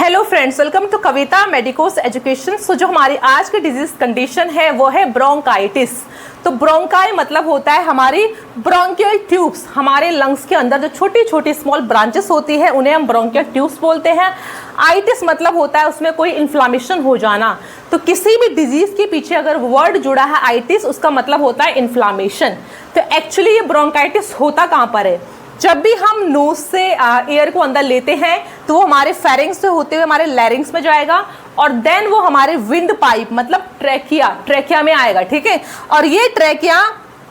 Hello friends, welcome to Kavita medicos education. So जो हमारी आज की डिजीज कंडीशन है वो है ब्रोंकाइटिस। तो ब्रोंकाई मतलब होता है हमारी ब्रोंकियल ट्यूब्स, हमारे लंग्स के अंदर जो छोटी छोटी स्मॉल ब्रांचेस होती है उन्हें हम ब्रोंकियल ट्यूब्स बोलते हैं। आइटिस मतलब होता है उसमें कोई इन्फ्लामेशन हो जाना। तो किसी भी डिजीज के पीछे अगर वर्ड जुड़ा है आइटिस, उसका मतलब होता है इन्फ्लामेशन। तो एक्चुअली ये ब्रोंकाइटिस होता कहाँ पर है? जब भी हम नोज से एयर को अंदर लेते हैं तो वो हमारे फेरिंग्स से होते हुए हमारे लैरिंग्स में जाएगा और देन वो हमारे विंड पाइप मतलब ट्रेकिया में आएगा, ठीक है। और ये ट्रेकिया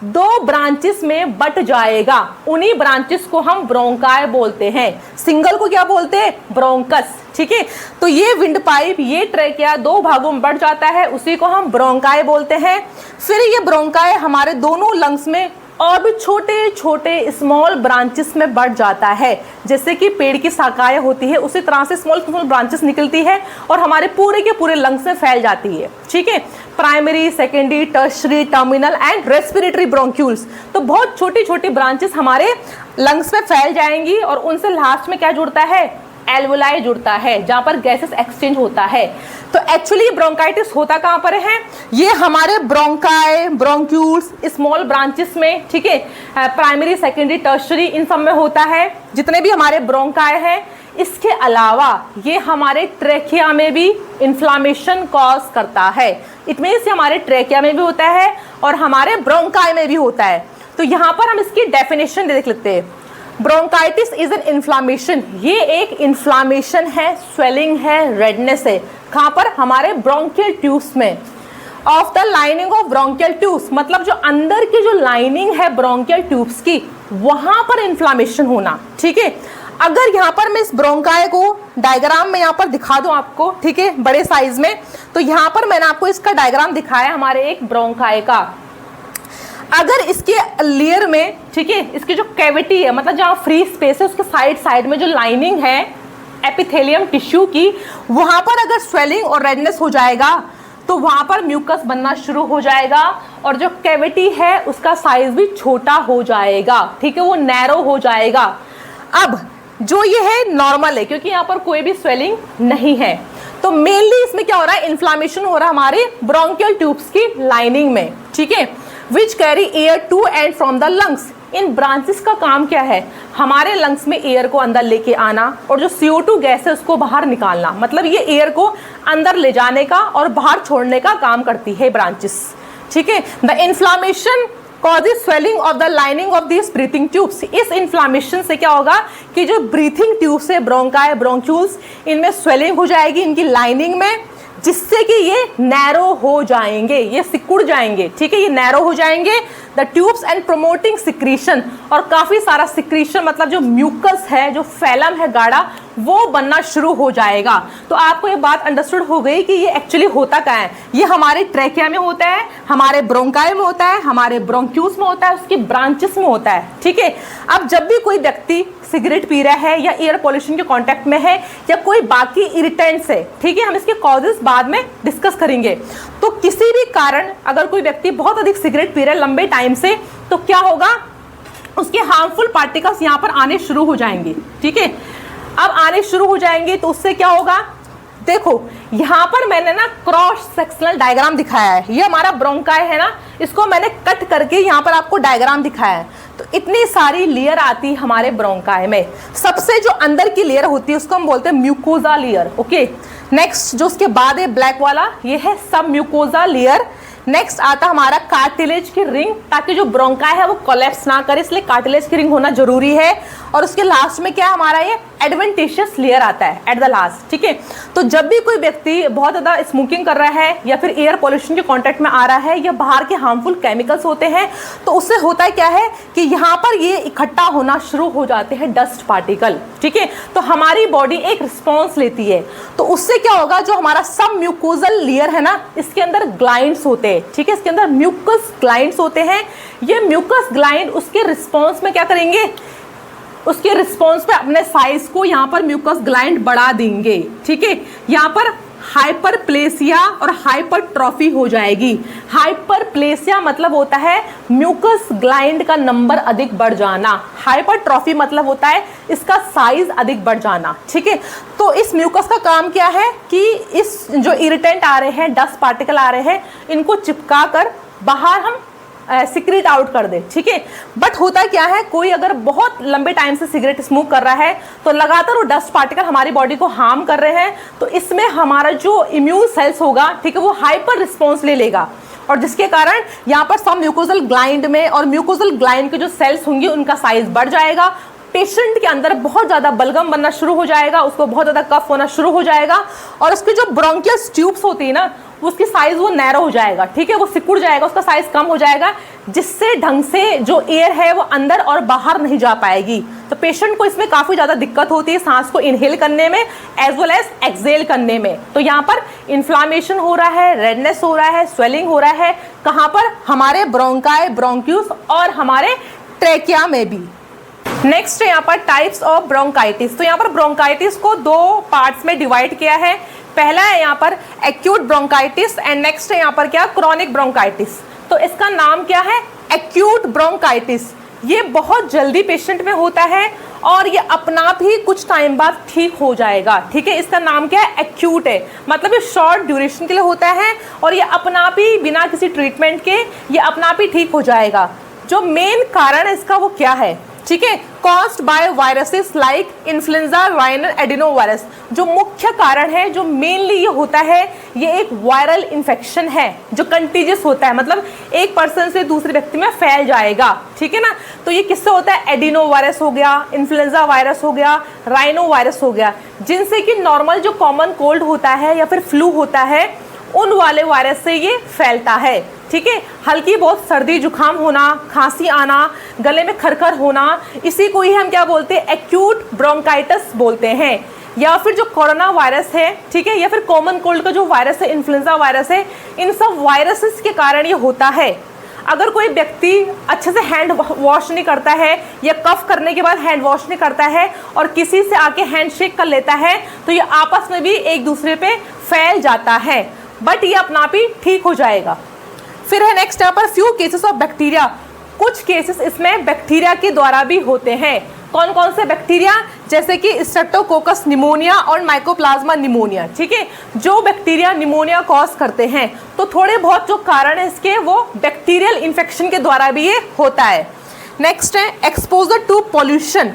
दो ब्रांचेस में बट जाएगा, उन्हीं ब्रांचेस को हम ब्रोंकाई बोलते हैं। सिंगल को क्या बोलते हैं? ब्रोंकस, ठीक है। तो ये विंड पाइप, ये ट्रेकिया दो भागों में बट जाता है, उसी को हम ब्रोंकाई बोलते हैं। फिर ये ब्रोंकाई हमारे दोनों लंग्स में और भी छोटे छोटे स्मॉल ब्रांचेस में बढ़ जाता है। जैसे कि पेड़ की शाखाएं होती है उसी तरह से स्मॉल स्मॉल ब्रांचेस निकलती है और हमारे पूरे के पूरे लंग्स में फैल जाती है, ठीक है। Primary, secondary, tertiary, terminal and respiratory bronchioles. तो बहुत छोटी छोटी ब्रांचेस हमारे लंग्स में फैल जाएंगी और उनसे लास्ट में क्या जुड़ता है? एल्वोलाई जुड़ता है, जहां पर गैसेस एक्सचेंज होता है। तो एक्चुअली ब्रोंकाइटिस होता कहां पर है? ये हमारे ब्रोंकाई, ब्रोंक्यूल्स, स्मॉल ब्रांचेस में, ठीक है। प्राइमरी, सेकेंडरी, टर्शरी, इन सब में होता है, जितने भी हमारे ब्रोंकाई हैं। इसके अलावा ये हमारे ट्रेकिया में भी इन्फ्लामेशन कॉज करता है। इट मीन्स हमारे ट्रेकिया में भी होता है और हमारे ब्रोंकाई में भी होता है। तो यहाँ पर हम इसकी डेफिनेशन देख लेते हैं। ब्रोंकाइटिस इज एन इन्फ्लामेशन, ये एक इन्फ्लामेशन है, स्वेलिंग है, रेडनेस है। कहाँ पर? हमारे ब्रोंकियल ट्यूब्स में। Of the lining of bronchial tubes मतलब जो अंदर की जो लाइनिंग है ब्रोंकियल ट्यूब्स की, वहां पर इन्फ्लामेशन होना, ठीक है। अगर यहाँ पर मैं इस ब्रोंकाई को डायग्राम में यहाँ पर दिखा दूं आपको, ठीक है, बड़े साइज में, तो यहाँ पर मैंने आपको इसका डायग्राम दिखाया हमारे एक ब्रोंकाई का। अगर इसके लेयर में, ठीक है, इसकी जो कैविटी है मतलब जहाँ फ्री स्पेस है उसके साइड साइड में जो लाइनिंग है एपिथेलियम टिश्यू की, वहां पर अगर स्वेलिंग और रेडनेस हो जाएगा तो वहां पर म्यूकस बनना शुरू हो जाएगा और जो कैविटी है उसका साइज भी छोटा हो जाएगा, ठीक है, वो नैरो हो जाएगा। अब जो ये है नॉर्मल है क्योंकि यहाँ पर कोई भी स्वेलिंग नहीं है। तो मेनली इसमें क्या हो रहा है? इन्फ्लामेशन हो रहा है हमारे ब्रोंकियल ट्यूब्स की लाइनिंग में, ठीक है, which carry air to and from the lungs. इन ब्रांचेस का काम क्या है? हमारे लंग्स में एयर को अंदर लेके आना और जो CO2 गैस है उसको बाहर निकालना। मतलब ये एयर को अंदर ले जाने का और बाहर छोड़ने का काम करती है ब्रांचेस, ठीक है। The inflammation causes swelling of the lining of these breathing tubes। इस इन्फ्लामेशन से क्या होगा कि जो ब्रीथिंग ट्यूब्स है, ब्रोंकाई, ब्रोंक्यूल्स, इनमें स्वेलिंग हो जाएगी इनकी लाइनिंग में, जिससे कि ये नैरो हो जाएंगे, ये सिकुड़ जाएंगे, ठीक है, ये नैरो हो जाएंगे। The tubes and promoting secretion, और काफी सारा सिक्रीशन मतलब जो म्यूकस है, जो फैलम है गाढ़ा, वो बनना शुरू हो जाएगा। तो आपको ये बात अंडरस्टूड हो गई कि ये एक्चुअली होता क्या है। ये हमारे ट्रेकिया में होता है, हमारे ब्रोंकाई में होता है, हमारे ब्रोंक्यूल्स में होता है, उसकी ब्रांचेस में होता है, ठीक है। अब जब भी कोई व्यक्ति सिगरेट पी रहा है या एयर पॉल्यूशन के कांटेक्ट में है या कोई बाकी इरिटेंट्स है, ठीक है, हम इसके कॉजेस बाद में डिस्कस करेंगे। तो किसी भी कारण अगर कोई व्यक्ति बहुत अधिक सिगरेट पी रहा है लंबे टाइम से, तो क्या होगा? उसके हार्मफुल पार्टिकल्स यहाँ पर आने शुरू हो जाएंगे, ठीक है। अब आने शुरू हो जाएंगे तो उससे क्या होगा? देखो यहाँ पर मैंने ना क्रॉस सेक्शनल डायग्राम दिखाया है। ये हमारा ब्रोंकाई है ना, इसको मैंने कट करके यहाँ पर आपको डायग्राम दिखाया है। तो इतनी सारी लेयर आती है हमारे ब्रोंकाई में। सबसे जो अंदर की लेयर होती है उसको हम बोलते हैं म्यूकोजा लेयर, ओके। नेक्स्ट जो उसके बाद है ब्लैक वाला, ये है सब म्यूकोजा लेयर। नेक्स्ट आता हमारा कार्टिलेज की रिंग, ताकि जो ब्रोंकाई है वो कोलैप्स ना करे, इसलिए कार्टिलेज की रिंग होना जरूरी है। और उसके लास्ट में क्या हमारा ये एडवेंटिशियस लेयर आता है एट द लास्ट, ठीक है। तो जब भी कोई व्यक्ति बहुत ज़्यादा स्मोकिंग कर रहा है या फिर एयर पॉल्यूशन के कांटेक्ट में आ रहा है या बाहर के हार्मफुल केमिकल्स होते हैं, तो उससे होता है क्या है कि यहाँ पर ये इकट्ठा होना शुरू हो जाते हैं डस्ट पार्टिकल, ठीक है। तो हमारी बॉडी एक रिस्पॉन्स लेती है। तो उससे क्या होगा? जो हमारा सब म्यूकोजल लेयर है ना, इसके अंदर ग्लाइंड्स होते हैं, ठीक है, इसके अंदर म्यूकस ग्लाइंड्स होते हैं। ये म्यूकस ग्लाइंड उसके रिस्पॉन्स में क्या करेंगे? उसके रिस्पॉन्स पे अपने साइज को यहाँ पर म्यूकस ग्लाइंड बढ़ा देंगे, ठीक है। यहाँ पर हाइपरप्लेसिया और हाइपरट्रॉफी हो जाएगी। हाइपरप्लेसिया मतलब होता है म्यूकस ग्लैंड का नंबर अधिक बढ़ जाना, हाइपरट्रॉफी मतलब होता है इसका साइज अधिक बढ़ जाना। ठीक है, तो इस म्यूकस का काम क्या है कि इस जो इरिटेंट आ रहे हैं, डस्ट पार्टिकल आ रहे हैं, इनको चिपका कर बाहर हम सिक्रेट आउट कर दे। ठीक है, बट होता क्या है, कोई अगर बहुत लंबे टाइम से सिगरेट स्मोक कर रहा है तो लगातार वो डस्ट पार्टिकल हमारी बॉडी को हार्म कर रहे हैं, तो इसमें हमारा जो इम्यून सेल्स होगा, ठीक है, वो हाइपर रिस्पॉन्स ले लेगा, और जिसके कारण यहाँ पर सब म्यूकोजल ग्लैंड में और म्यूकोजल ग्लैंड के जो सेल्स होंगे उनका साइज बढ़ जाएगा। पेशेंट के अंदर बहुत ज़्यादा बलगम बनना शुरू हो जाएगा, उसको बहुत ज़्यादा कफ होना शुरू हो जाएगा, और उसकी जो ब्रोंकियल ट्यूब्स होती है ना, उसकी साइज वो नैरो हो जाएगा। ठीक है, वो सिकुड़ जाएगा, उसका साइज कम हो जाएगा, जिससे ढंग से जो एयर है वो अंदर और बाहर नहीं जा पाएगी। तो पेशेंट को इसमें काफ़ी ज़्यादा दिक्कत होती है सांस को इनहेल करने में एज वेल एज एक्सहेल करने में। तो यहाँ पर इन्फ्लामेशन हो रहा है, रेडनेस हो रहा है, स्वेलिंग हो रहा है, कहाँ पर, हमारे ब्रोंकाई, ब्रोंक्यूल्स और हमारे ट्रेकिया में भी। नेक्स्ट है यहाँ पर टाइप्स ऑफ ब्रोंकाइटिस। तो यहाँ पर ब्रोंकाइटिस को दो पार्ट्स में डिवाइड किया है। पहला है यहाँ पर एक्यूट ब्रोंकाइटिस एंड नेक्स्ट है यहाँ पर क्या, क्रॉनिक ब्रोंकाइटिस। तो इसका नाम क्या है, एक्यूट ब्रोंकाइटिस। ये बहुत जल्दी पेशेंट में होता है और ये अपना आप ही कुछ टाइम बाद ठीक हो जाएगा। ठीक है, इसका नाम क्या है, एक्यूट है, मतलब ये शॉर्ट ड्यूरेशन के लिए होता है और ये अपना आप ही बिना किसी ट्रीटमेंट के ये अपना आप ही ठीक हो जाएगा। जो मेन कारण है इसका वो क्या है, ठीक है, caused by viruses like influenza, rhino adenovirus. जो मुख्य कारण है, जो मेनली ये होता है, ये एक वायरल इन्फेक्शन है जो कंटीजियस होता है, मतलब एक पर्सन से दूसरे व्यक्ति में फैल जाएगा। ठीक है ना, तो ये किससे होता है, एडिनोवायरस हो गया, इन्फ्लुएंजा वायरस हो गया, राइनो वायरस हो गया, जिनसे कि नॉर्मल जो कॉमन कोल्ड होता है या फिर फ्लू होता है उन वाले वायरस से ये फैलता है। ठीक है, हल्की बहुत सर्दी जुकाम होना, खांसी आना, गले में खरखर होना, इसी को ही हम क्या बोलते हैं, एक्यूट ब्रोंकाइटिस बोलते हैं। या फिर जो कोरोना वायरस है, ठीक है, या फिर कॉमन कोल्ड का जो वायरस है, इन्फ्लुएंजा वायरस है, इन सब वायरसेस के कारण ये होता है। अगर कोई व्यक्ति अच्छे से हैंड वॉश नहीं करता है या कफ करने के बाद हैंड वॉश नहीं करता है और किसी से आके हैंड शेक कर लेता है तो ये आपस में भी एक दूसरे पे फैल जाता है, बट ये अपना आप ही ठीक हो जाएगा। फिर है नेक्स्ट यहाँ पर फ्यू केसेस ऑफ बैक्टीरिया। कुछ केसेस इसमें बैक्टीरिया के द्वारा भी होते हैं। कौन कौन से बैक्टीरिया, जैसे कि स्ट्रेप्टोकोकस निमोनिया और माइकोप्लाज्मा निमोनिया। ठीक है, जो बैक्टीरिया निमोनिया कॉज करते हैं, तो थोड़े बहुत जो कारण है इसके वो बैक्टीरियल इन्फेक्शन के द्वारा भी ये होता है। नेक्स्ट है एक्सपोजर टू पॉल्यूशन।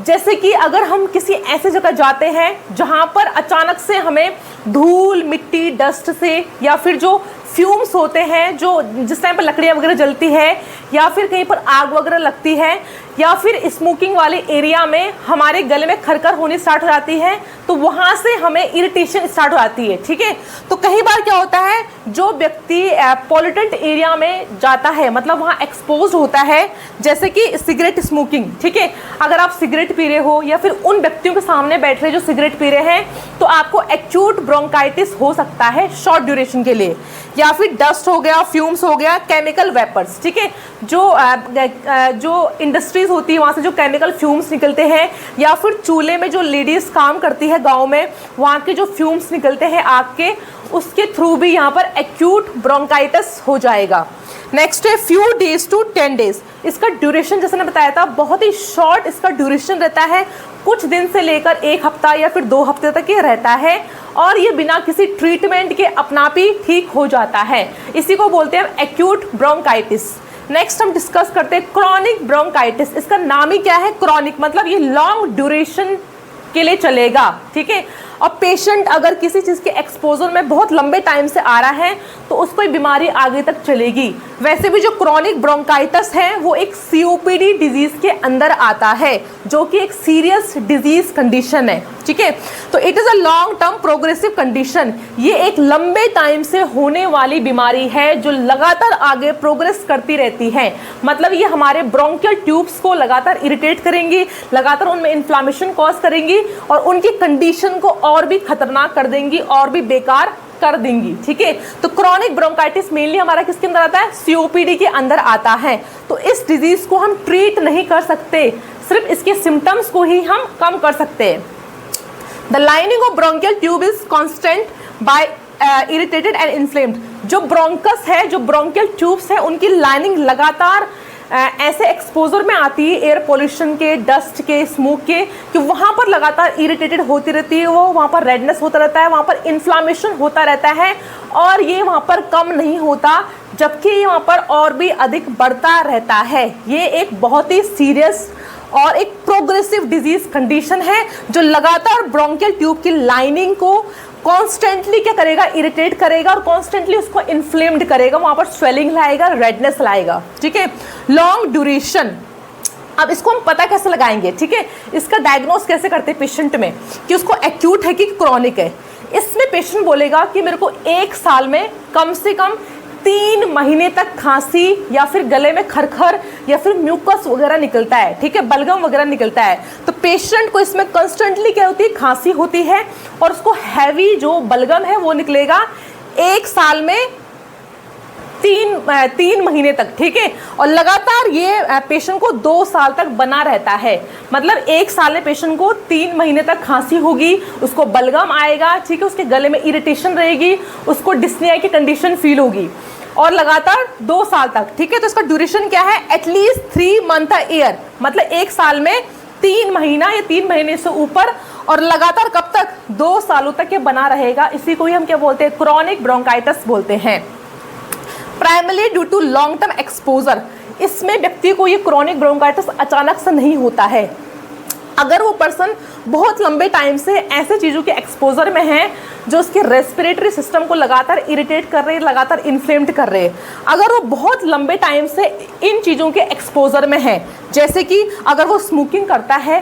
जैसे कि अगर हम किसी ऐसे जगह जाते हैं जहाँ पर अचानक से हमें धूल, मिट्टी, डस्ट से, या फिर जो फ्यूम्स होते हैं, जो जिस टाइम पर लकड़ियाँ वगैरह जलती है, या फिर कहीं पर आग वगैरह लगती है, या फिर स्मोकिंग वाले एरिया में हमारे गले में खरखर होनी स्टार्ट हो जाती है, तो वहाँ से हमें इरिटेशन स्टार्ट हो जाती है। ठीक है, तो कई बार क्या होता है, जो व्यक्ति पॉल्यूटेंट एरिया में जाता है, मतलब वहाँ एक्सपोज होता है, जैसे कि सिगरेट स्मोकिंग। ठीक है, अगर आप सिगरेट पी रहे हो या फिर उन व्यक्तियों के सामने बैठ रहे जो सिगरेट पी रहे हैं, तो आपको एक्यूट ब्रोंकाइटिस हो सकता है शॉर्ट ड्यूरेशन के लिए। या फिर डस्ट हो गया, फ्यूम्स हो गया, केमिकल वेपर्स। ठीक है, जो इंडस्ट्रीज होती है वहाँ से जो केमिकल फ्यूम्स निकलते हैं, या फिर चूल्हे में जो लेडीज काम करती है गांव में, वहाँ के जो फ्यूम्स निकलते हैं आग के, उसके थ्रू भी यहाँ पर एक्यूट ब्रोंकाइटिस हो जाएगा। नेक्स्ट है फ्यू डेज टू 10 डेज। इसका ड्यूरेशन जैसे मैंने बताया था बहुत ही शॉर्ट इसका ड्यूरेशन रहता है, कुछ दिन से लेकर 1 हफ्ता या फिर 2 हफ्ते तक ये रहता है, और ये बिना किसी ट्रीटमेंट के अपना आप ही ठीक हो जाता है। इसी को बोलते हैं एक्यूट ब्रोंकाइटिस। नेक्स्ट हम डिस्कस करते हैं क्रॉनिक ब्रोंकाइटिस। इसका नाम ही क्या है, क्रॉनिक, मतलब ये लॉन्ग ड्यूरेशन के लिए चलेगा। ठीक है, और पेशेंट अगर किसी चीज़ के एक्सपोजर में बहुत लंबे टाइम से आ रहा है तो उसको ये बीमारी आगे तक चलेगी। वैसे भी जो क्रॉनिक ब्रोंकाइटिस है वो एक COPD डिजीज के अंदर आता है, जो कि एक सीरियस डिजीज कंडीशन है। ठीक है, तो it is a long term progressive condition. ये एक लंबे टाइम से होने वाली बीमारी है जो लगातार आगे प्रोग्रेस करती रहती है। मतलब ये हमारे ब्रोंकियल ट्यूब्स को लगातार इरिटेट करेंगी, लगातार उनमें इन्फ्लामेशन कॉज करेंगी और उनकी कंडीशन को और भी खतरनाक कर देंगी और भी बेकार कर देंगी। ठीक है, तो क्रॉनिक ब्रोंकाइटिस मेनली हमारा किसके अंदर आता है, COPD के अंदर आता है। तो इस डिजीज को हम ट्रीट नहीं कर सकते, सिर्फ इसके सिम्टम्स को ही हम कम कर सकते हैं। The lining of bronchial tube is constant by irritated and inflamed. जो ब्रोंकस है, जो ब्रोंकियल ट्यूब्स है, उनकी लाइनिंग लगातार ऐसे एक्सपोजर में आती है एयर पोल्यूशन के, डस्ट के, स्मोक के, कि वहाँ पर लगातार इरिटेटेड होती रहती है, वो वहाँ पर रेडनेस होता रहता है, वहाँ पर इन्फ्लामेशन होता रहता है, और ये वहाँ पर कम नहीं होता, जबकि ये वहाँ पर और भी अधिक बढ़ता रहता है। ये एक बहुत ही सीरियस और एक प्रोग्रेसिव डिजीज कंडीशन है जो लगातार ब्रोंकियल ट्यूब की लाइनिंग को कॉन्स्टेंटली क्या करेगा, इरिटेट करेगा और कॉन्स्टेंटली उसको इन्फ्लेम्ड करेगा, वहां पर स्वेलिंग लाएगा, रेडनेस लाएगा। ठीक है, लॉन्ग ड्यूरेशन। अब इसको हम पता कैसे लगाएंगे, ठीक है, इसका डायग्नोस कैसे करते हैं पेशेंट में कि उसको एक्यूट है कि क्रॉनिक है। इसमें पेशेंट बोलेगा कि मेरे को 1 साल में कम से कम 3 महीने तक खांसी या फिर गले में खरखर या फिर म्यूकस वगैरह निकलता है, ठीक है, बलगम वगैरह निकलता है। तो पेशेंट को इसमें कंस्टेंटली क्या होती है, खांसी होती है, और उसको हैवी जो बलगम है वो निकलेगा 1 साल में 3 महीने तक, ठीक है, और लगातार ये पेशेंट को 2 साल तक बना रहता है। मतलब 1 साल में पेशेंट को 3 महीने तक खांसी होगी, उसको बलगम आएगा, ठीक है, उसके गले में इरिटेशन रहेगी, उसको डिस्निया की कंडीशन फील होगी, और लगातार 2 साल तक, ठीक है। तो इसका ड्यूरेशन क्या है, एटलीस्ट 3 मंथ अ ईयर, मतलब 1 साल में 3 महीना या 3 महीने से ऊपर, और लगातार कब तक, 2 सालों तक ये बना रहेगा। इसी को ही हम क्या बोलते हैं, क्रॉनिक ब्रोंकाइटिस बोलते हैं। Primarily due to long term exposure. इसमें व्यक्ति को ये क्रॉनिक ब्रोंकाइटिस अचानक से नहीं होता है। अगर वो पर्सन बहुत लंबे टाइम से ऐसे चीज़ों के एक्सपोजर में है जो उसके रेस्पिरेटरी सिस्टम को लगातार इरिटेट कर रहे हैं, लगातार इन्फ्लेम्ड कर रहे हैं, अगर वो बहुत लंबे टाइम से इन चीज़ों के एक्सपोजर में है, जैसे कि अगर वो स्मोकिंग करता है,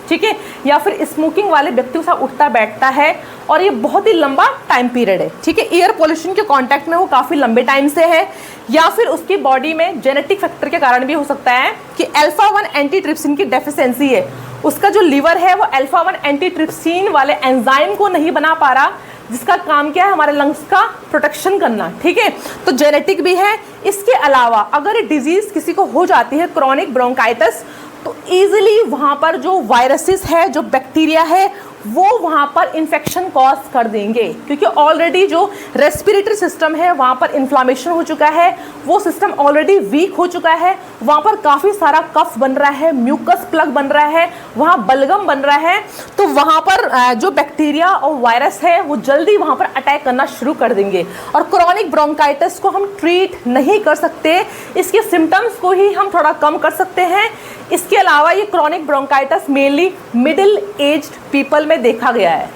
ठीक है, या फिर स्मोकिंग वाले व्यक्ति के साथ उठता बैठता है और ये बहुत ही लंबा टाइम पीरियड है, ठीक है, एयर पोल्यूशन के कांटेक्ट में वो काफ़ी लंबे टाइम से है, या फिर उसकी बॉडी में जेनेटिक फैक्टर के कारण भी हो सकता है कि अल्फा-1 एंटीट्रिप्सिन की डेफिशिएंसी है, उसका जो लीवर है वो अल्फा-1 एंटीट्रिप्सिन वाले एंजाइम को नहीं बना पा रहा, जिसका काम क्या है, हमारे लंग्स का प्रोटेक्शन करना, ठीक है। तो जेनेटिक भी है। इसके अलावा अगर ये डिजीज किसी को हो जाती है, क्रॉनिक ब्रोंकाइटिस, तो ईजिली वहाँ पर जो वायरसेस है, जो बैक्टीरिया है, वो वहाँ पर इन्फेक्शन कॉज कर देंगे, क्योंकि ऑलरेडी जो रेस्पिरेटरी सिस्टम है वहाँ पर इन्फ्लामेशन हो चुका है, वो सिस्टम ऑलरेडी वीक हो चुका है, वहाँ पर काफ़ी सारा कफ बन रहा है, म्यूकस प्लग बन रहा है, वहाँ बलगम बन रहा है, तो वहाँ पर जो बैक्टीरिया और वायरस है वो जल्दी वहाँ पर अटैक करना शुरू कर देंगे। और क्रॉनिक ब्रोंकाइटिस को हम ट्रीट नहीं कर सकते, इसके सिम्टम्स को ही हम थोड़ा कम कर सकते हैं। इसके अलावा ये chronic bronchitis mainly middle aged people में देखा गया है।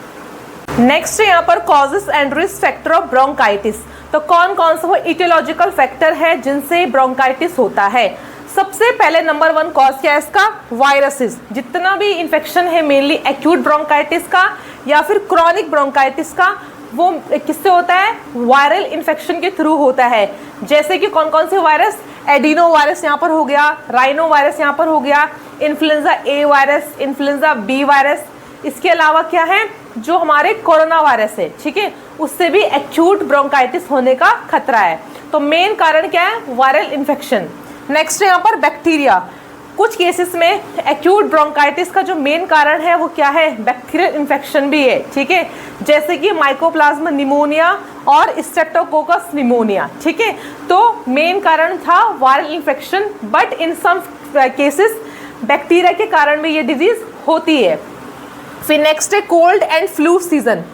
नेक्स्ट है यहाँ पर causes and risk factor of bronchitis. तो कौन कौन सा वो इटियोलॉजिकल फैक्टर है जिनसे ब्रोंकाइटिस होता है। सबसे पहले नंबर 1 कॉज क्या है इसका, वायरसेस। जितना भी इन्फेक्शन है मेनली एक्यूट ब्रोंकाइटिस का या फिर क्रॉनिक ब्रोंकाइटिस का, वो किससे होता है, वायरल इन्फेक्शन के थ्रू होता है। जैसे कि कौन कौन से वायरस, एडिनो वायरस यहाँ पर हो गया, राइनो वायरस यहाँ पर हो गया, influenza A virus, influenza B virus. इसके अलावा क्या है, जो हमारे कोरोना वायरस है, ठीक है, उससे भी एक्यूट ब्रोंकाइटिस होने का खतरा है। तो मेन कारण क्या है, वायरल इन्फेक्शन। नेक्स्ट है यहाँ पर बैक्टीरिया। कुछ केसेस में एक्यूट ब्रोंकाइटिस का जो मेन कारण है वो क्या है, बैक्टीरियल इन्फेक्शन भी है, ठीक है, जैसे कि माइकोप्लाज्मा निमोनिया और स्ट्रेप्टोकोकस निमोनिया, ठीक है। तो मेन कारण था viral infection, but in some cases bacteria के कारण भी ये डिजीज होती है। फिर नेक्स्ट है कोल्ड एंड फ्लू सीजन।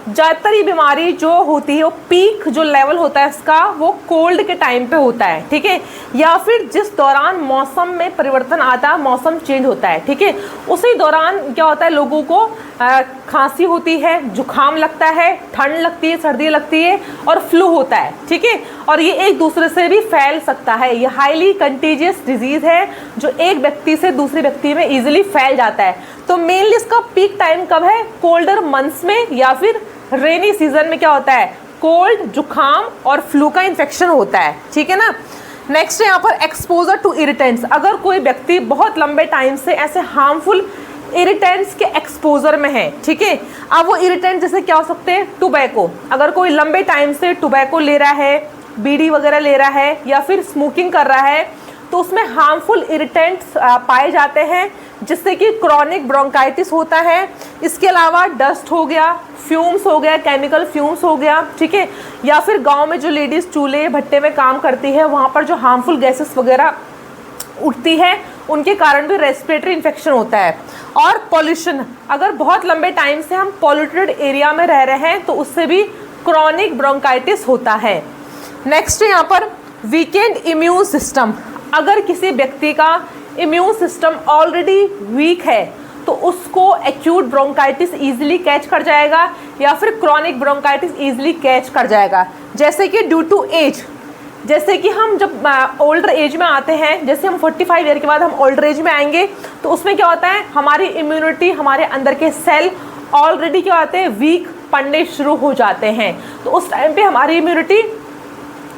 ज़्यादातर ये बीमारी जो होती है वो पीक जो लेवल होता है इसका वो कोल्ड के टाइम पे होता है, ठीक है, या फिर जिस दौरान मौसम में परिवर्तन आता है, मौसम चेंज होता है, ठीक है, उसी दौरान क्या होता है, लोगों को खांसी होती है, जुकाम लगता है, ठंड लगती है, सर्दी लगती है और फ्लू होता है, ठीक है, और ये एक दूसरे से भी फैल सकता है। ये हाईली कंटेजियस डिजीज है जो एक व्यक्ति से दूसरे व्यक्ति में ईजिली फैल जाता है। तो मेनली इसका पीक टाइम कब है, कोल्डर मंथ्स में या फिर रेनी सीजन में क्या होता है, कोल्ड, जुकाम और फ्लू का इन्फेक्शन होता है, ठीक है ना। नेक्स्ट है यहाँ पर एक्सपोजर टू इरिटेंट्स। अगर कोई व्यक्ति बहुत लंबे टाइम से ऐसे हार्मफुल इरिटेंट्स के एक्सपोजर में है, ठीक है, अब वो इरिटेंट जैसे क्या हो सकते हैं, टोबैको। अगर कोई लंबे टाइम से टोबैको ले रहा है, बीड़ी वगैरह ले रहा है या फिर स्मोकिंग कर रहा है, तो उसमें हार्मफुल इरिटेंट्स पाए जाते हैं, जिससे कि क्रॉनिक ब्रोंकाइटिस होता है। इसके अलावा डस्ट हो गया, फ्यूम्स हो गया, केमिकल फ्यूम्स हो गया, ठीक है, या फिर गांव में जो लेडीज़ चूल्हे भट्टे में काम करती है वहाँ पर जो हार्मफुल गैसेस वगैरह उठती है, उनके कारण भी रेस्पिरेटरी इन्फेक्शन होता है। और पॉल्यूशन, अगर बहुत लंबे टाइम से हम पॉल्यूटेड एरिया में रह रहे हैं तो उससे भी क्रॉनिक ब्रोंकाइटिस होता है। नेक्स्ट यहाँ पर वीकेंड इम्यून सिस्टम, अगर किसी व्यक्ति का इम्यून सिस्टम ऑलरेडी वीक है तो उसको एक्यूट ब्रोंकाइटिस ईजिली कैच कर जाएगा या फिर क्रॉनिक ब्रोंकाइटिस ईजिली कैच कर जाएगा। जैसे कि ड्यू टू एज, जैसे कि हम जब ओल्डर एज में आते हैं, जैसे हम 45 ईयर के बाद हम ओल्डर एज में आएंगे तो उसमें क्या होता है, हमारी इम्यूनिटी, हमारे अंदर के सेल ऑलरेडी क्या होते हैं, वीक पड़ने शुरू हो जाते हैं। तो उस टाइम पे हमारी इम्यूनिटी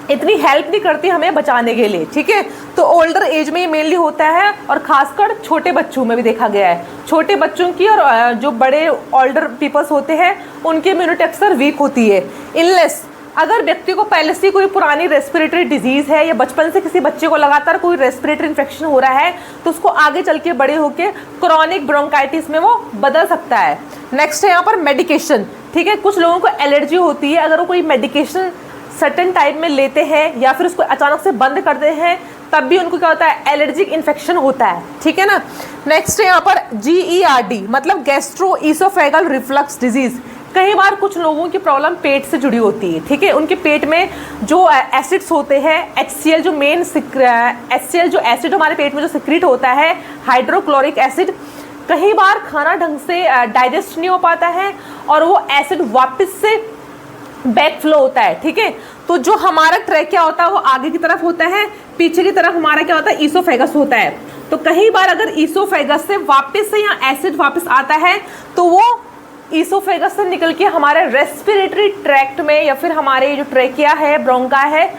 इतनी हेल्प नहीं करती हमें बचाने के लिए, ठीक है। तो ओल्डर एज में ये मेनली होता है और खासकर छोटे बच्चों में भी देखा गया है। छोटे बच्चों की और जो बड़े ओल्डर पीपल्स होते हैं उनकी इम्यूनिटी अक्सर वीक होती है। इलनेस, अगर व्यक्ति को पहले से कोई पुरानी रेस्पिरेटरी डिजीज़ है या बचपन से किसी बच्चे को लगातार कोई रेस्पिरेटरी इन्फेक्शन हो रहा है तो उसको आगे चल के बड़े होकर क्रॉनिक ब्रोंकाइटिस में वो बदल सकता है। नेक्स्ट है यहाँ पर मेडिकेशन, ठीक है। कुछ लोगों को एलर्जी होती है, अगर वो कोई मेडिकेशन सर्टेन टाइप में लेते हैं या फिर उसको अचानक से बंद करते हैं तब भी उनको क्या होता है, एलर्जिक इन्फेक्शन होता है, ठीक है ना। नेक्स्ट है यहाँ पर GERD, मतलब गैस्ट्रो ईसोफेगल रिफ्लक्स डिजीज़। कई बार कुछ लोगों की प्रॉब्लम पेट से जुड़ी होती है, ठीक है। उनके पेट में जो एसिड्स होते हैं, HCl जो मेन HCl जो एसिड हमारे पेट में जो सिक्रीट होता है, हाइड्रोक्लोरिक एसिड, कई बार खाना ढंग से डाइजेस्ट नहीं हो पाता है और वो एसिड वापस से बैक फ्लो होता है, ठीक है। तो जो हमारा ट्रैकिया होता है वो आगे की तरफ होता है, पीछे की तरफ हमारा क्या होता है, ईसोफेगस होता है। तो कई बार अगर ईसोफेगस से वापस से यहाँ एसिड वापस आता है तो वो ईसोफेगस से निकल के हमारे रेस्पिरेटरी ट्रैक्ट में या फिर हमारे जो ट्रैकिया है, ब्रोंका है,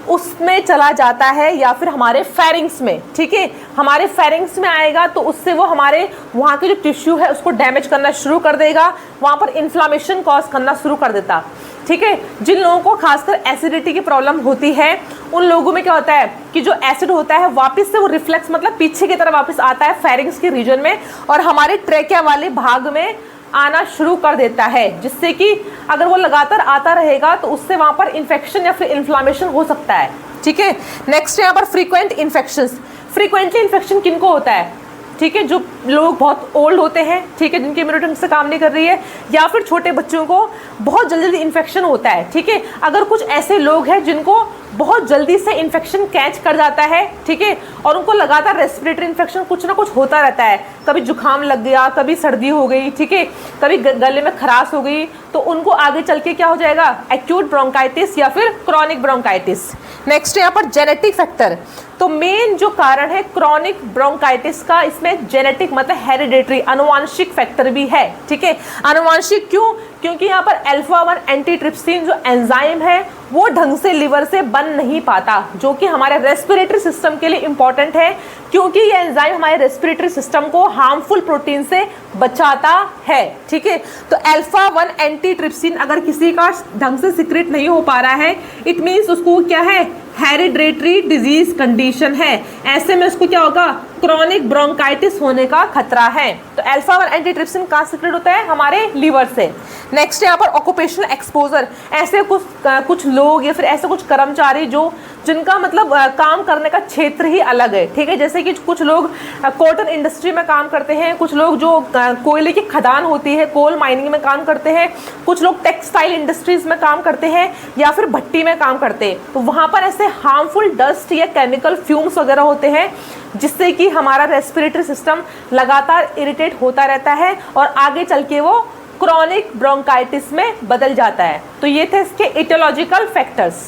उसमें चला जाता है या फिर हमारे फेरिंग्स में, ठीक है। हमारे फेरिंग्स में आएगा तो उससे वो हमारे वहाँ के जो टिश्यू है उसको डैमेज करना शुरू कर देगा, वहाँ पर इन्फ्लामेशन कॉज करना शुरू कर देता, ठीक है। जिन लोगों को खासकर एसिडिटी की प्रॉब्लम होती है उन लोगों में क्या होता है कि जो एसिड होता है वापस से वो रिफ्लेक्स मतलब पीछे की तरफ वापस आता है फेरिंग्स के रीजन में और हमारे ट्रैकिया वाले भाग में आना शुरू कर देता है, जिससे कि अगर वो लगातार आता रहेगा तो उससे वहाँ पर इन्फेक्शन या फिर इन्फ्लामेशन हो सकता है, ठीक है। नेक्स्ट यहाँ पर फ्रीक्वेंट इन्फेक्शंस। फ्रीक्वेंटली इन्फेक्शन किनको होता है, ठीक है, जो लोग बहुत ओल्ड होते हैं, ठीक है, जिनकी इम्यूनिटी से काम नहीं कर रही है, या फिर छोटे बच्चों को बहुत जल्दी इन्फेक्शन होता है, ठीक है। अगर कुछ ऐसे लोग हैं जिनको बहुत जल्दी से इन्फेक्शन कैच कर जाता है, ठीक है, और उनको लगातार रेस्पिरेटरी इन्फेक्शन कुछ ना कुछ होता रहता है, कभी जुकाम लग गया, कभी सर्दी हो गई, ठीक है, कभी गले में खराश हो गई, तो उनको आगे चल के क्या हो जाएगा, एक्यूट ब्रोंकाइटिस या फिर क्रॉनिक ब्रोंकाइटिस। नेक्स्ट यहाँ पर जेनेटिक फैक्टर। तो मेन जो कारण है क्रॉनिक ब्रोंकाइटिस का, इसमें जेनेटिक मतलब हेरिडेटरी अनुवांशिक फैक्टर भी है, ठीक है। अनुवांशिक क्यों, क्योंकि यहाँ पर अल्फा-1 एंटीट्रिप्सिन जो एंजाइम है वो ढंग से लिवर से बन नहीं पाता, जो कि हमारे रेस्पिरेटरी सिस्टम के लिए इंपॉर्टेंट है, क्योंकि ये एंजाइम हमारे रेस्पिरेटरी सिस्टम को हार्मफुल प्रोटीन से बचाता है, ठीक है। तो अल्फा-1 एंटीट्रिप्सिन अगर किसी का ढंग से सिक्रेट नहीं हो पा रहा है, इट मीन्स उसको क्या है, हेरिडेटरी डिजीज कंडीशन है। ऐसे में उसको क्या होगा, क्रॉनिक ब्रोंकाइटिस होने का खतरा है। तो अल्फा-1 एंटीट्रिप्सिन कहाँ सिक्रेट होता है, हमारे लीवर से। नेक्स्ट यहाँ पर ऑक्यूपेशनल एक्सपोजर। ऐसे कुछ लोग या फिर ऐसे कुछ कर्मचारी जिनका मतलब काम करने का क्षेत्र ही अलग है, ठीक है। जैसे कि कुछ लोग कॉटन इंडस्ट्री में काम करते हैं, कुछ लोग जो कोयले की खदान होती है, कोल माइनिंग में काम करते हैं, कुछ लोग टेक्सटाइल इंडस्ट्रीज में काम करते हैं या फिर भट्टी में काम करते हैं। तो वहाँ पर ऐसे हार्मफुल डस्ट या केमिकल फ्यूम्स वगैरह होते हैं जिससे कि हमारा रेस्पिरेटरी सिस्टम लगातार इरिटेट होता रहता है और आगे चल के वो क्रॉनिक ब्रोंकाइटिस में बदल जाता है। तो ये थे इसके इटियोलॉजिकल फैक्टर्स।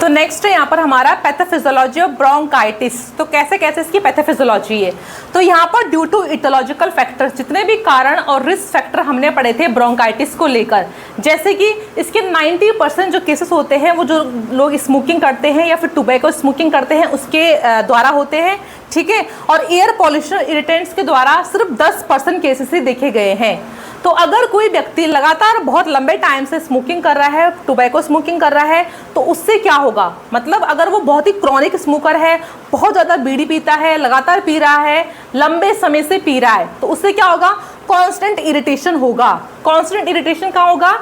तो नेक्स्ट है यहाँ पर हमारा पैथोफिजियोलॉजी ऑफ ब्रोंकाइटिस। तो कैसे कैसे इसकी पैथोफिजियोलॉजी है, तो यहाँ पर ड्यू टू इटियोलॉजिकल फैक्टर्स जितने भी कारण और रिस्क फैक्टर हमने पढ़े थे ब्रोंकाइटिस को लेकर, जैसे कि इसके 90% जो केसेस होते हैं वो जो लोग स्मोकिंग करते हैं या फिर टोबैको स्मोकिंग करते हैं उसके द्वारा होते हैं, ठीक है। और एयर पॉल्यूशन इरिटेंट्स के द्वारा सिर्फ 10% केसेस ही देखे गए हैं। तो अगर कोई व्यक्ति लगातार बहुत लंबे टाइम से स्मोकिंग कर रहा है, टोबैको स्मोकिंग कर रहा है, तो उससे क्या होगा, मतलब अगर वो बहुत ही क्रॉनिक स्मोकर है, बहुत ज़्यादा बीड़ी पीता है, लगातार पी रहा है, लंबे समय से पी रहा है, तो उससे क्या होगा, कांस्टेंट इरिटेशन होगा। कांस्टेंट इरिटेशन क्या होगा,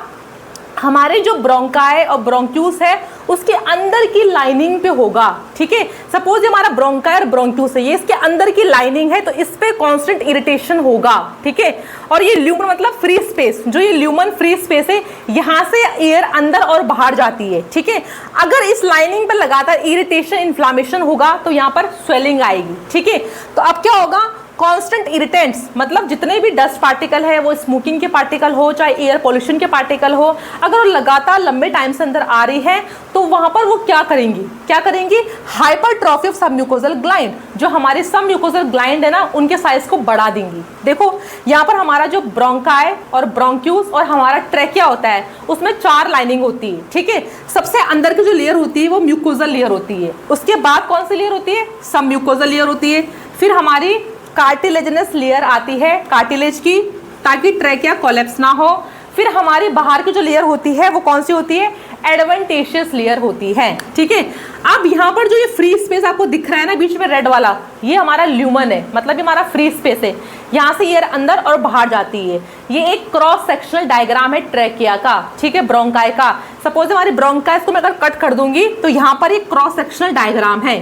हमारे जो ब्रोंकाई और ब्रोंक्यूस है उसके अंदर की लाइनिंग पे होगा। ठीक है, सपोज ये हमारा ब्रोंकाई और ब्रोंक्यूस है, ये इसके अंदर की लाइनिंग है, तो इस पे कांस्टेंट इरिटेशन होगा। ठीक है, और ये ल्यूमन मतलब फ्री स्पेस, जो ये ल्यूमन फ्री स्पेस है, यहाँ से एयर अंदर और बाहर जाती है। ठीक है, अगर इस लाइनिंग पे लगातार इरिटेशन, इन्फ्लामेशन होगा तो यहाँ पर स्वेलिंग आएगी। ठीक है, तो अब क्या होगा, कांस्टेंट इरिटेंट्स मतलब जितने भी डस्ट पार्टिकल है, वो स्मोकिंग के पार्टिकल हो चाहे एयर पोल्यूशन के पार्टिकल हो, अगर वो लगातार लंबे टाइम से अंदर आ रही है तो वहां पर वो क्या करेंगी, हाइपरट्रॉफी ऑफ सबम्यूकोजल ग्लैंड, जो हमारे सबम्यूकोजल ग्लैंड है ना, उनके साइज को बढ़ा देंगी। देखो यहाँ पर हमारा जो ब्रोंकाई और ब्रोंक्यूस और हमारा ट्रेकिया होता है, उसमें 4 लाइनिंग होती है। ठीक है, सबसे अंदर की जो लेयर होती है वो म्यूकोजल लेयर होती है, उसके बाद कौन सी लेयर होती है, सबम्यूकोजल लेयर होती है, फिर हमारी कार्टिलेजिनस लेयर आती है कार्टिलेज की, ताकि ट्रैकिया कोलैप्स ना हो। फिर हमारी बाहर की जो लेयर होती है वो कौन सी होती है, एडवेंटेशियस लेयर होती है। ठीक है, अब यहाँ पर जो ये फ्री स्पेस आपको दिख रहा है ना बीच में रेड वाला, ये हमारा ल्यूमन है, मतलब ये हमारा फ्री स्पेस है, यहाँ से एयर अंदर और बाहर जाती है। ये एक क्रॉस सेक्शनल डायग्राम है ट्रैकिया का। ठीक है, ब्रोंकाई का, सपोज हमारी ब्रोंकाई को मैं अगर कट कर दूंगी तो यहाँ पर एक क्रॉस सेक्शनल डायग्राम है।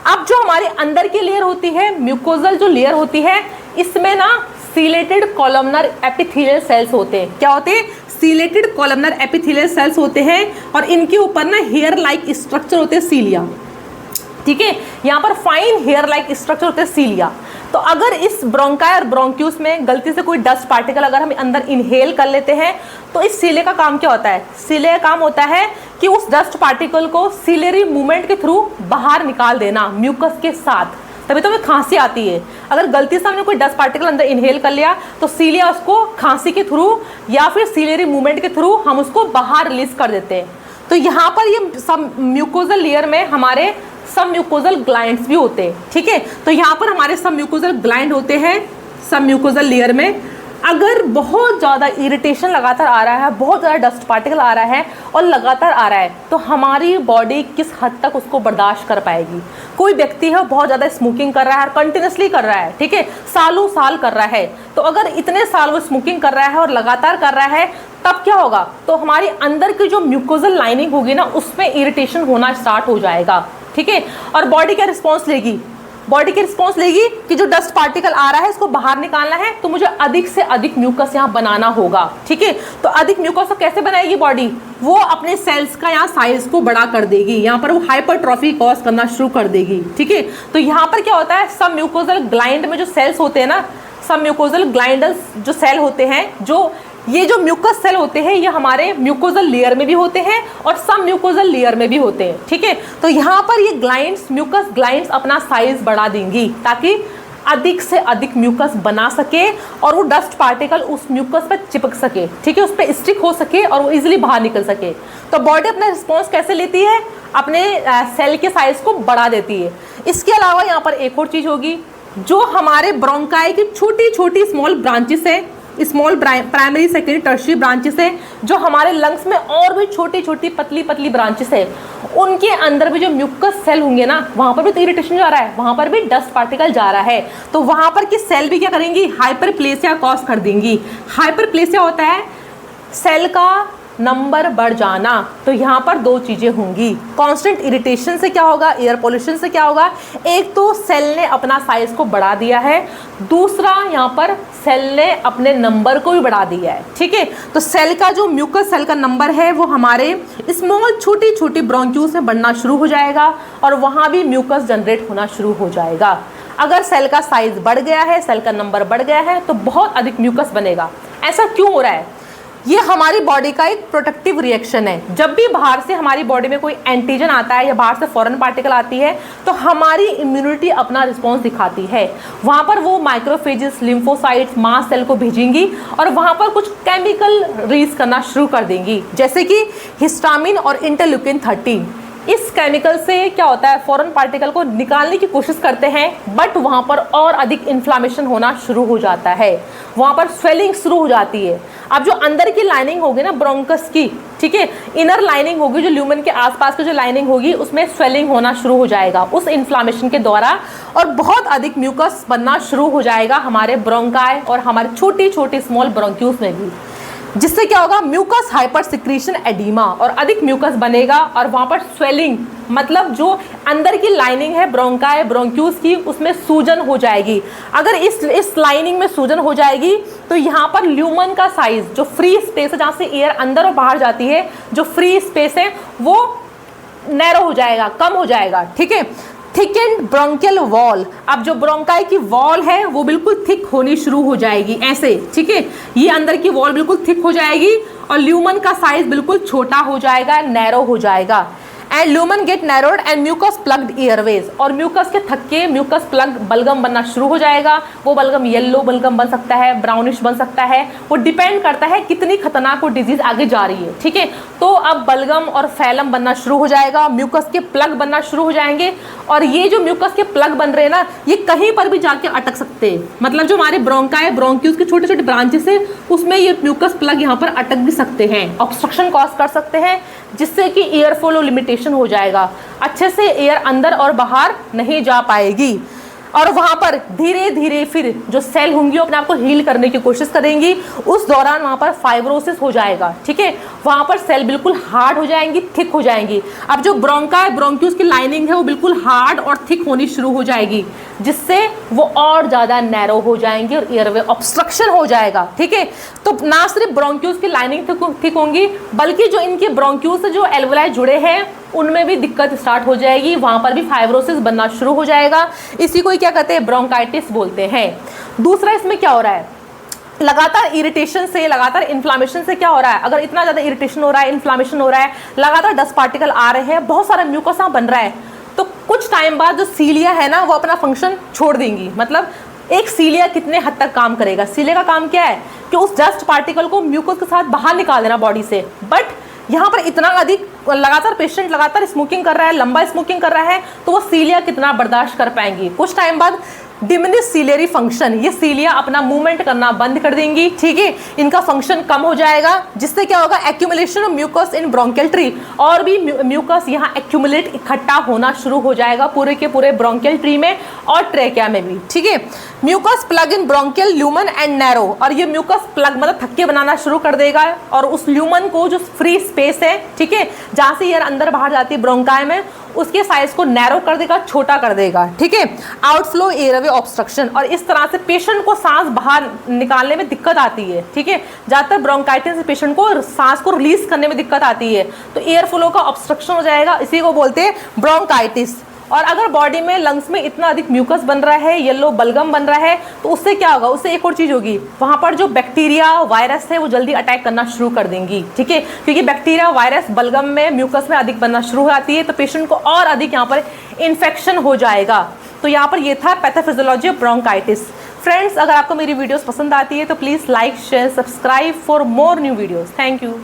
अब जो हमारे अंदर की लेयर होती है, म्यूकोजल जो लेयर होती है, इसमें ना सीलेटेड कॉलमनर एपिथेलियल सेल्स होते हैं। क्या होते हैं, सीलेटेड कॉलमनर एपिथेलियल सेल्स होते हैं, और इनके ऊपर ना हेयर लाइक स्ट्रक्चर होते हैं, सीलिया। ठीक है, यहाँ पर फाइन हेयर लाइक स्ट्रक्चर होते हैं, सीलिया। तो अगर इस ब्रोंकाई और ब्रोंक्यूस में गलती से कोई डस्ट पार्टिकल अगर हम अंदर इनहेल कर लेते हैं, तो इस सीले का काम क्या होता है, सीले का काम होता है कि उस डस्ट पार्टिकल को सीलेरी मूवमेंट के थ्रू बाहर निकाल देना म्यूकस के साथ, तभी तो हमें खांसी आती है। अगर गलती से हमने कोई डस्ट पार्टिकल अंदर इनहेल कर लिया तो सीलिया उसको खांसी के थ्रू या फिर सीलेरी मूवमेंट के थ्रू हम उसको बाहर रिलीज कर देते हैं। तो यहाँ पर ये सब म्यूकोजल लेयर में हमारे सब म्यूकोजल ग्लैंड्स भी होते हैं। ठीक है, तो यहाँ पर हमारे सब म्यूकोजल ग्लैंड होते हैं सब म्यूकोजल लेयर में। अगर बहुत ज़्यादा इरिटेशन लगातार आ रहा है, बहुत ज़्यादा डस्ट पार्टिकल आ रहा है और लगातार आ रहा है, तो हमारी बॉडी किस हद तक उसको बर्दाश्त कर पाएगी। कोई व्यक्ति है बहुत ज़्यादा स्मोकिंग कर रहा है, कंटिन्यूसली कर रहा है, ठीक है, सालों साल कर रहा है, तो अगर इतने साल वो स्मोकिंग कर रहा है और लगातार कर रहा है, तब क्या होगा, तो हमारी अंदर की जो म्यूकोजल लाइनिंग होगी ना, उसमें इरिटेशन होना स्टार्ट हो जाएगा। ठीक है, और बॉडी क्या रिस्पॉन्स लेगी, बॉडी की रिस्पॉन्स लेगी कि जो डस्ट पार्टिकल आ रहा है इसको बाहर निकालना है, तो मुझे अधिक से अधिक म्यूकस यहाँ बनाना होगा। ठीक है, तो अधिक म्यूकस को कैसे बनाएगी बॉडी, वो अपने सेल्स का यहाँ साइज को बड़ा कर देगी, यहाँ पर वो हाइपरट्रॉफी कॉज करना शुरू कर देगी। ठीक है, तो यहाँ पर क्या होता है, सब म्यूकोजल ग्लैंड में जो सेल्स होते हैं ना, सब म्यूकोजल ग्लैंडल्स जो सेल होते हैं, जो ये जो म्यूकस सेल होते हैं, ये हमारे म्यूकोजल लेयर में भी होते हैं और सब म्यूकोजल लेयर में भी होते हैं। ठीक है, तो यहाँ पर ये ग्लैंड्स, म्यूकस ग्लैंड्स अपना साइज बढ़ा देंगी ताकि अधिक से अधिक म्यूकस बना सके और वो डस्ट पार्टिकल उस म्यूकस पर चिपक सके, ठीक है, उस पर स्टिक हो सके और वो इजीली बाहर निकल सके। तो बॉडी अपना रिस्पॉन्स कैसे लेती है, अपने सेल के साइज को बढ़ा देती है। इसके अलावा यहाँ पर एक और चीज़ होगी, जो हमारे ब्रोंकाई की छोटी छोटी स्मॉल ब्रांचेस है, small primary secondary tertiary branches है, जो हमारे लंग्स में और भी छोटी छोटी पतली पतली ब्रांचेस है, उनके अंदर भी जो म्यूकस सेल होंगे ना, वहाँ पर भी तो इरिटेशन जा रहा है, वहाँ पर भी डस्ट पार्टिकल जा रहा है, तो वहाँ पर की सेल भी क्या करेंगी, हाइपरप्लेसिया कॉज कर देंगी। हाइपरप्लेसिया होता है सेल का नंबर बढ़ जाना। तो यहाँ पर दो चीज़ें होंगी, कांस्टेंट इरिटेशन से क्या होगा, एयर पोल्यूशन से क्या होगा, एक तो सेल ने अपना साइज को बढ़ा दिया है, दूसरा यहाँ पर सेल ने अपने नंबर को भी बढ़ा दिया है। ठीक है, तो सेल का जो म्यूकस सेल का नंबर है वो हमारे स्मॉल छोटी छोटी ब्रोंक्यूल्स में बढ़ना शुरू हो जाएगा और वहाँ भी म्यूकस जनरेट होना शुरू हो जाएगा। अगर सेल का साइज बढ़ गया है, सेल का नंबर बढ़ गया है, तो बहुत अधिक म्यूकस बनेगा। ऐसा क्यों हो रहा है, ये हमारी बॉडी का एक प्रोटेक्टिव रिएक्शन है। जब भी बाहर से हमारी बॉडी में कोई एंटीजन आता है या बाहर से फॉरेन पार्टिकल आती है, तो हमारी इम्यूनिटी अपना रिस्पॉन्स दिखाती है। वहाँ पर वो माइक्रोफेजेस, लिम्फोसाइट्स, मास्ट सेल को भेजेंगी और वहाँ पर कुछ केमिकल रिलीज करना शुरू कर देंगी, जैसे कि हिस्टामिन और इंटरल्यूकिन 13। इस केमिकल से क्या होता है, फॉरेन पार्टिकल को निकालने की कोशिश करते हैं, बट वहाँ पर और अधिक इन्फ्लामेशन होना शुरू हो जाता है, वहाँ पर स्वेलिंग शुरू हो जाती है। अब जो अंदर की लाइनिंग होगी ना ब्रोंकस की, ठीक है, इनर लाइनिंग होगी, जो ल्यूमेन के आसपास की जो लाइनिंग होगी उसमें स्वेलिंग होना शुरू हो जाएगा उस इन्फ्लामेशन के द्वारा, और बहुत अधिक म्यूकस बनना शुरू हो जाएगा हमारे ब्रोंकाई और हमारे छोटी छोटी स्मॉल ब्रोंक्यूल्स में भी, जिससे क्या होगा, म्यूकस हाइपर सिक्रीशन एडीमा, और अधिक म्यूकस बनेगा और वहाँ पर स्वेलिंग, मतलब जो अंदर की लाइनिंग है ब्रोंकाई ब्रोंक्यूल्स की, उसमें सूजन हो जाएगी। अगर इस लाइनिंग में सूजन हो जाएगी तो यहाँ पर ल्यूमन का साइज, जो फ्री स्पेस है जहाँ से एयर अंदर और बाहर जाती है, जो फ्री स्पेस है वो नैरो हो जाएगा, कम हो जाएगा, ठीक है। थिकेंड ब्रोंकियल वॉल, अब जो ब्रोंकाई की वॉल है वो बिल्कुल थिक होनी शुरू हो जाएगी ऐसे, ठीक है, ये अंदर की वॉल बिल्कुल थिक हो जाएगी और ल्यूमन का साइज बिल्कुल छोटा हो जाएगा, नैरो हो जाएगा। And lumen get narrowed and mucus plugged airways, और म्यूकस के थक्के म्यूकस प्लग बलगम बनना शुरू हो जाएगा। वो बलगम येलो बलगम बन सकता है, ब्राउनिश बन सकता है, वो डिपेंड करता है कितनी खतरनाक वो डिजीज आगे जा रही है, ठीक है। तो अब बलगम और फैलम बनना शुरू हो जाएगा, म्यूकस के प्लग बनना शुरू हो जाएंगे, और ये जो म्यूकस के प्लग बन रहे हैं ना, ये कहीं पर भी जाके अटक सकते हैं, मतलब जो हमारे ब्रोंकाई ब्रोंक्यूल्स के छोटे छोटे ब्रांचेस है उसमें ये म्यूकस प्लग यहाँ पर अटक भी सकते हैं, ऑब्स्ट्रक्शन कॉज कर सकते हैं, जिससे कि एयर फ्लो लिमिटेशन हो जाएगा, अच्छे से एयर अंदर और बाहर नहीं जा पाएगी, और वहाँ पर धीरे धीरे फिर जो सेल होंगी अपने आप को हील करने की कोशिश करेंगी, उस दौरान वहाँ पर फाइब्रोसिस हो जाएगा, ठीक है, वहाँ पर सेल बिल्कुल हार्ड हो जाएंगी, थिक हो जाएंगी। अब जो ब्रोंकाई ब्रोंक्यूल्स की लाइनिंग है वो बिल्कुल हार्ड और थिक होनी शुरू हो जाएगी, जिससे वो और ज़्यादा नैरो हो जाएंगी और एयरवे ऑब्स्ट्रक्शन हो जाएगा, ठीक है। तो ना सिर्फ ब्रोंक्यूल्स की लाइनिंग थिक होंगी, बल्कि जो इनके ब्रोंक्यूल्स से जो एल्वेलाई जुड़े हैं उनमें भी दिक्कत स्टार्ट हो जाएगी, वहाँ पर भी फाइब्रोसिस बनना शुरू हो जाएगा। इसी को क्या कहते हैं, ब्रोंकाइटिस बोलते हैं। दूसरा इसमें क्या हो रहा है, लगातार इरिटेशन से, लगातार इन्फ्लामेशन से क्या हो रहा है, अगर इतना ज़्यादा इरिटेशन हो रहा है, इन्फ्लामेशन हो रहा है, लगातार डस्ट पार्टिकल आ रहे हैं, बहुत सारा म्यूकोसा बन रहा है, तो कुछ टाइम बाद जो सीलिया है ना वो अपना फंक्शन छोड़ देंगी। मतलब एक सीलिया कितने हद तक काम करेगा, सीलिया का काम क्या है कि उस डस्ट पार्टिकल को म्यूकोस के साथ बाहर निकाल देना बॉडी से, बट यहाँ पर इतना अधिक लगातार पेशेंट लगातार स्मोकिंग कर रहा है, लंबा स्मोकिंग कर रहा है, तो वो सीलिया कितना बर्दाश्त कर पाएंगी। कुछ टाइम बाद डिमिनिश सीलियरी फंक्शन, ये सीलिया अपना मूवमेंट करना बंद कर देंगी, ठीक है, इनका फंक्शन कम हो जाएगा, जिससे क्या होगा, accumulation of mucus in bronchial tree, और भी म्यूकस यहाँ एक्यूमुलेट इकट्ठा होना शुरू हो जाएगा पूरे के पूरे ब्रोंकियल ट्री में और ट्रेकिया में भी, ठीक है। Mucus plug in bronchial lumen and narrow, और ये म्यूकस प्लग मतलब थक्के बनाना शुरू कर देगा, और उस ल्यूमन को जो फ्री स्पेस है, ठीक है, जहाँ से एयर अंदर बाहर जाती है ब्रोंकाई में, उसके साइज को नैरो कर देगा, छोटा कर देगा, ठीक है। आउटफ्लो एयरवे ऑब्स्ट्रक्शन, और इस तरह से पेशेंट को सांस बाहर निकालने में दिक्कत आती है, ठीक है, ज़्यादातर ब्रोंकाइटिस से पेशेंट को सांस को रिलीज करने में दिक्कत आती है, तो एयर फ्लो का ऑब्स्ट्रक्शन हो जाएगा, इसी को बोलते हैं ब्रोंकाइटिस। और अगर बॉडी में लंग्स में इतना अधिक म्यूकस बन रहा है, येलो बलगम बन रहा है, तो उससे क्या होगा, उससे एक और चीज़ होगी, वहाँ पर जो बैक्टीरिया वायरस है वो जल्दी अटैक करना शुरू कर देंगी, ठीक है, क्योंकि बैक्टीरिया वायरस बलगम में म्यूकस में अधिक बनना शुरू हो जाती है, तो पेशेंट को और अधिक यहाँ पर इन्फेक्शन हो जाएगा। तो यहाँ पर ये था पैथोफिजियोलॉजी ऑफ ब्रोंकाइटिस। फ्रेंड्स, अगर आपको मेरी वीडियोस पसंद आती है तो please like share subscribe for more new videos. Thank you.